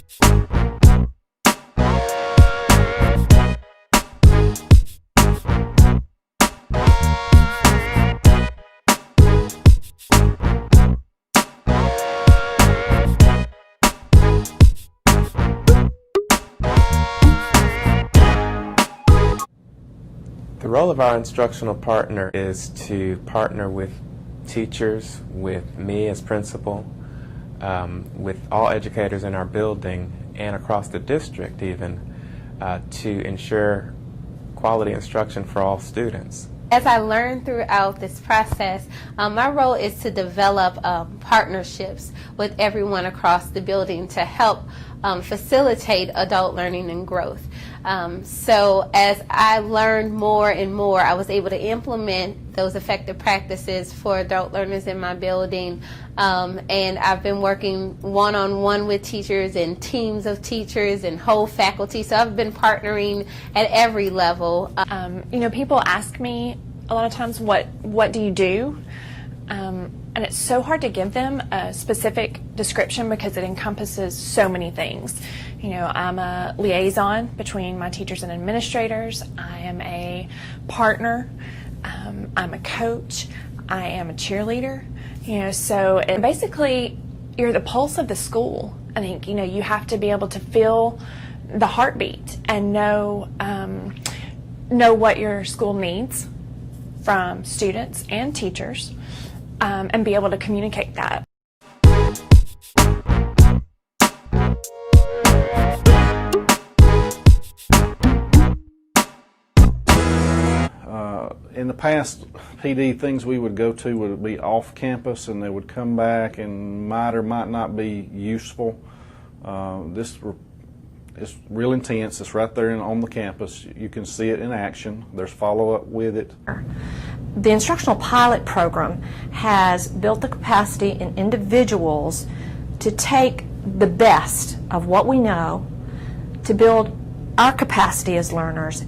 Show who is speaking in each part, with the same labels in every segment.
Speaker 1: The role of our instructional partner is to partner with teachers, with me as principal, with all educators in our building and across the district even, to ensure quality instruction for all students.
Speaker 2: As I learned throughout this process, my role is to develop partnerships with everyone across the building to help facilitate adult learning and growth. So as I learned more and more, I was able to implement those effective practices for adult learners in my building. And I've been working one-on-one with teachers and teams of teachers and whole faculty. So I've been partnering at every level.
Speaker 3: You know, people ask me a lot of times, what do you do? And it's so hard to give them a specific description because it encompasses so many things. You know, I'm a liaison between my teachers and administrators. I am a partner. I'm a coach. I am a cheerleader. You know, so basically, you're the pulse of the school. I think, you know, you have to be able to feel the heartbeat and know what your school needs from students and teachers, and be able to communicate that.
Speaker 4: In the past, PD things we would go to would be off campus, and they would come back and might or might not be useful. This is real intense. It's right there on the campus. You can see it in action. There's follow-up with it.
Speaker 5: The instructional pilot program has built the capacity in individuals to take the best of what we know, to build our capacity as learners,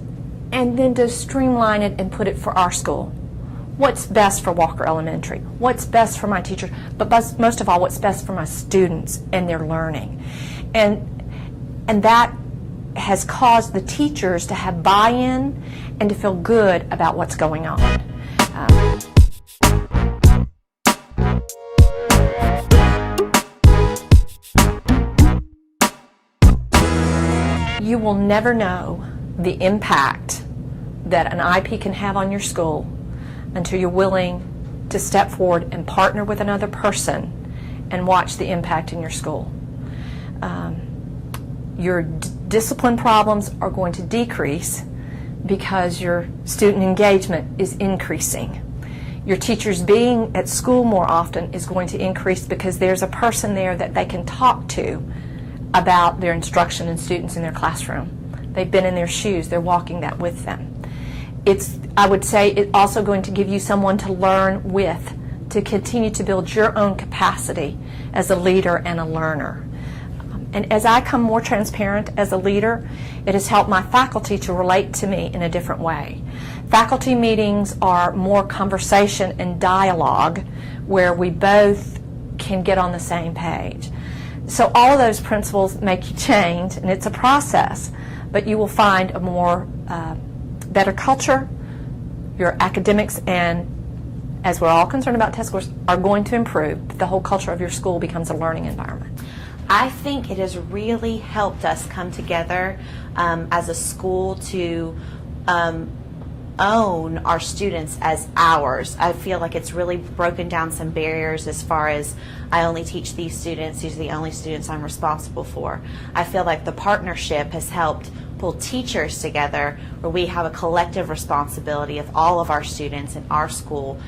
Speaker 5: and then to streamline it and put it for our school. What's best for Walker Elementary? What's best for my teachers? But most of all, what's best for my students and their learning? And that has caused the teachers to have buy-in and to feel good about what's going on. You will never know the impact that an IP can have on your school until you're willing to step forward and partner with another person and watch the impact in your school. Your discipline problems are going to decrease because your student engagement is increasing. Your teachers being at school more often is going to increase because there's a person there that they can talk to about their instruction and students in their classroom. They've been in their shoes, they're walking that with them. I would say it's also going to give you someone to learn with, to continue to build your own capacity as a leader and a learner. And as I become more transparent as a leader, it has helped my faculty to relate to me in a different way. Faculty meetings are more conversation and dialogue where we both can get on the same page. So all of those principles make you change, and it's a process, but you will find a more better culture. Your academics, and as we're all concerned about test scores, are going to improve. The whole culture of your school becomes a learning environment.
Speaker 6: I think it has really helped us come together as a school to own our students as ours. I feel like it's really broken down some barriers as far as I only teach these students, these are the only students I'm responsible for. I feel like the partnership has helped pull teachers together where we have a collective responsibility of all of our students in our school,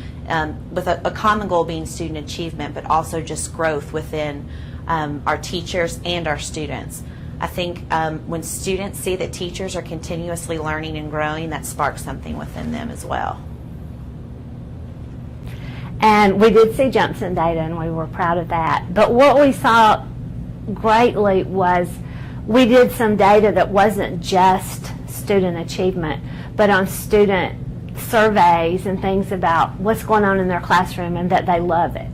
Speaker 6: with a common goal being student achievement, but also just growth within our teachers and our students. I think when students see that teachers are continuously learning and growing, that sparks something within them as well.
Speaker 7: And we did see jumps in data, and we were proud of that. But what we saw greatly was we did some data that wasn't just student achievement, but on student surveys and things about what's going on in their classroom and that they love it.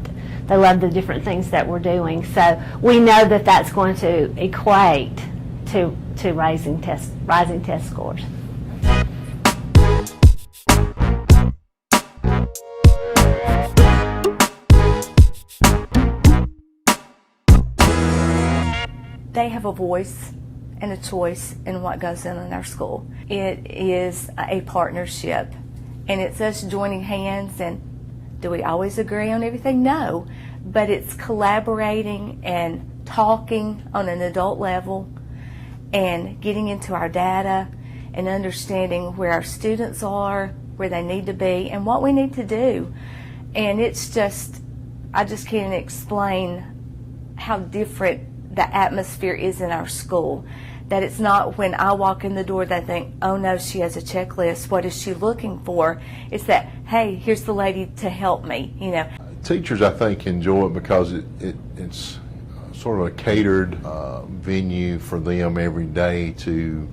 Speaker 7: They love the different things that we're doing. So we know that that's going to equate to rising test scores.
Speaker 5: They have a voice and a choice in what goes on in our school. It is a partnership, and it's us joining hands. And do we always agree on everything? No, but it's collaborating and talking on an adult level and getting into our data and understanding where our students are, where they need to be, and what we need to do. And it's just, I just can't explain how different the atmosphere is in our school. That it's not when I walk in the door they think, oh no, she has a checklist, what is she looking for? It's that, hey, here's the lady to help me, you know.
Speaker 8: Teachers, I think, enjoy it because it's sort of a catered venue for them every day to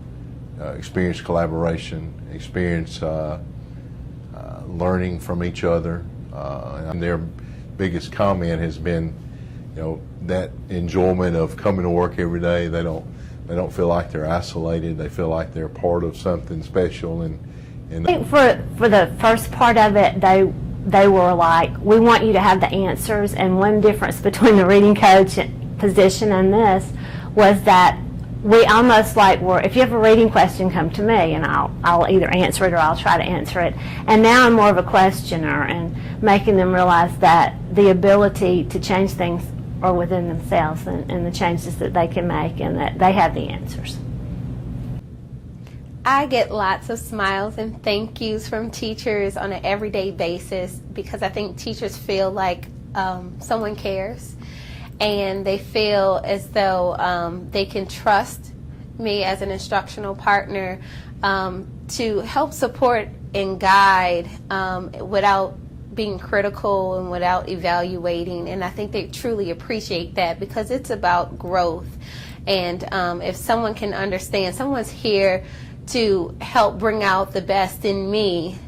Speaker 8: experience collaboration, experience learning from each other. And their biggest comment has been, you know, that enjoyment of coming to work every day. They don't feel like they're isolated. They feel like they're part of something special. And
Speaker 7: I think for the first part of it, they were like, we want you to have the answers. And one difference between the reading coach position and this was that we almost like were, if you have a reading question, come to me and I'll either answer it or I'll try to answer it. And now I'm more of a questioner and making them realize that the ability to change things are within themselves and the changes that they can make, and that they have the answers.
Speaker 2: I get lots of smiles and thank yous from teachers on an everyday basis because I think teachers feel like someone cares, and they feel as though they can trust me as an instructional partner to help support and guide without being critical and without evaluating. And I think they truly appreciate that because it's about growth. And if someone can understand, someone's here to help bring out the best in me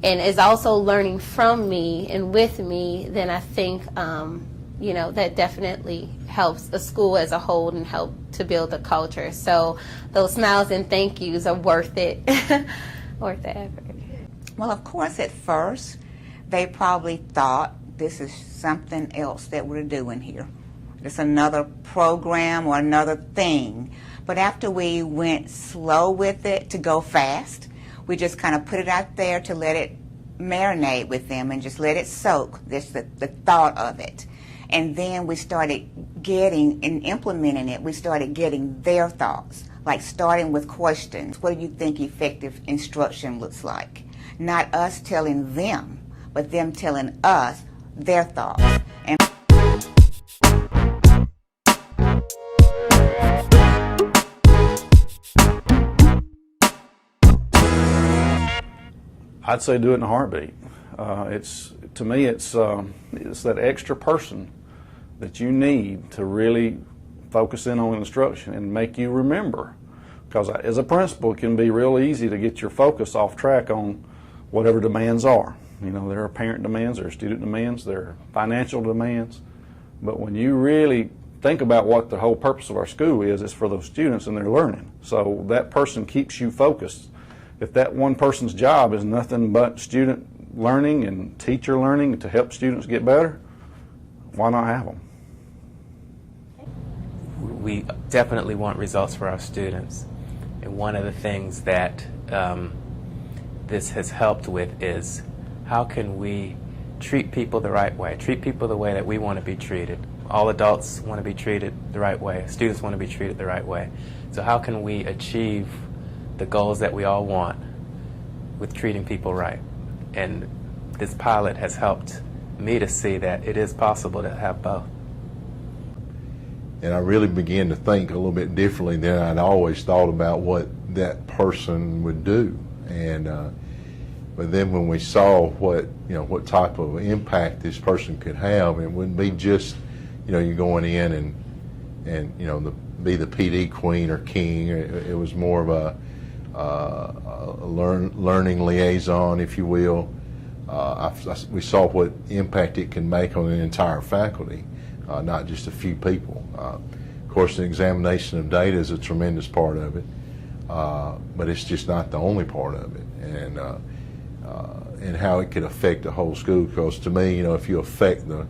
Speaker 2: and is also learning from me and with me, then I think you know, that definitely helps a school as a whole and help to build a culture. So those smiles and thank yous are worth it. Worth the effort.
Speaker 9: Well, of course, at first they probably thought this is something else that we're doing here. It's another program or another thing. But after we went slow with it to go fast, we just kind of put it out there to let it marinate with them and just let it soak, just the thought of it. And then we started getting and implementing it. We started getting their thoughts, like starting with questions. What do you think effective instruction looks like? Not us telling them, but them telling us their thoughts. And
Speaker 4: I'd say do it in a heartbeat. To me, it's that extra person that you need to really focus in on instruction and make you remember. Because as a principal, it can be real easy to get your focus off track on whatever demands are. You know, there are parent demands, there are student demands, there are financial demands. But when you really think about what the whole purpose of our school is, it's for those students and their learning. So that person keeps you focused. If that one person's job is nothing but student learning and teacher learning to help students get better, why not have them?
Speaker 1: We definitely want results for our students. And one of the things that this has helped with is how can we treat people the right way, treat people the way that we want to be treated. All adults want to be treated the right way. Students want to be treated the right way. So how can we achieve the goals that we all want with treating people right? And this pilot has helped me to see that it is possible to have both.
Speaker 8: And I really began to think a little bit differently than I'd always thought about what that person would do. And but then when we saw what type of impact this person could have, it wouldn't be just you're going in and be the PD queen or king. It was more of a learning liaison, if you will, we saw what impact it can make on an entire faculty, not just a few people. Of course, the examination of data is a tremendous part of it, but it's just not the only part of it. And how it could affect the whole school. Because to me, if you affect the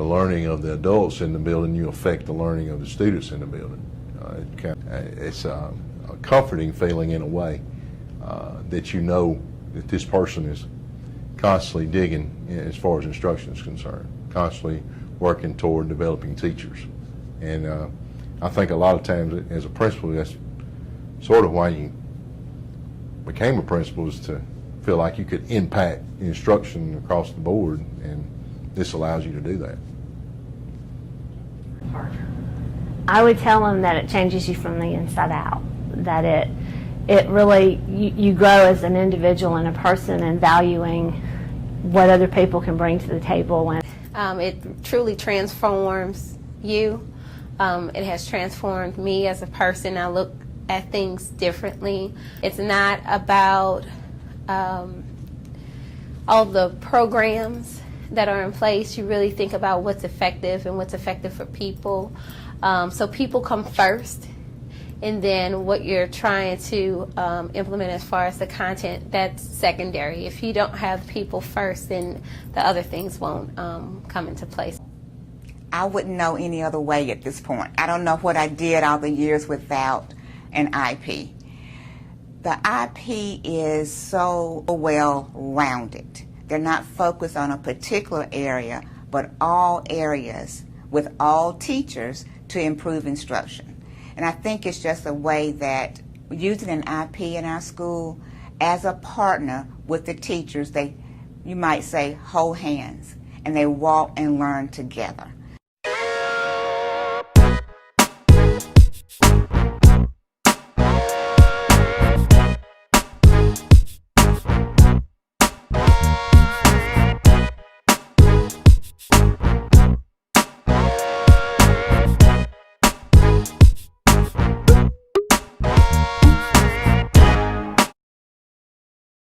Speaker 8: learning of the adults in the building, you affect the learning of the students in the building. It's a comforting feeling in a way that you know that this person is constantly digging as far as instruction is concerned, constantly working toward developing teachers. And I think a lot of times as a principal, that's sort of why you became a principal, is to feel like you could impact instruction across the board, and this allows you to do that.
Speaker 7: I would tell them that it changes you from the inside out, that it really, you grow as an individual and a person, and valuing what other people can bring to the table. And
Speaker 2: it truly transforms you. It has transformed me as a person. I look at things differently. It's not about all the programs that are in place. You really think about what's effective and what's effective for people. So people come first, and then what you're trying to implement as far as the content, that's secondary. If you don't have people first, then the other things won't come into place.
Speaker 9: I wouldn't know any other way at this point. I don't know what I did all the years without an IP. The IP is so well-rounded. They're not focused on a particular area, but all areas with all teachers to improve instruction. And I think it's just a way that using an IP in our school as a partner with the teachers, you might say, hold hands, and they walk and learn together.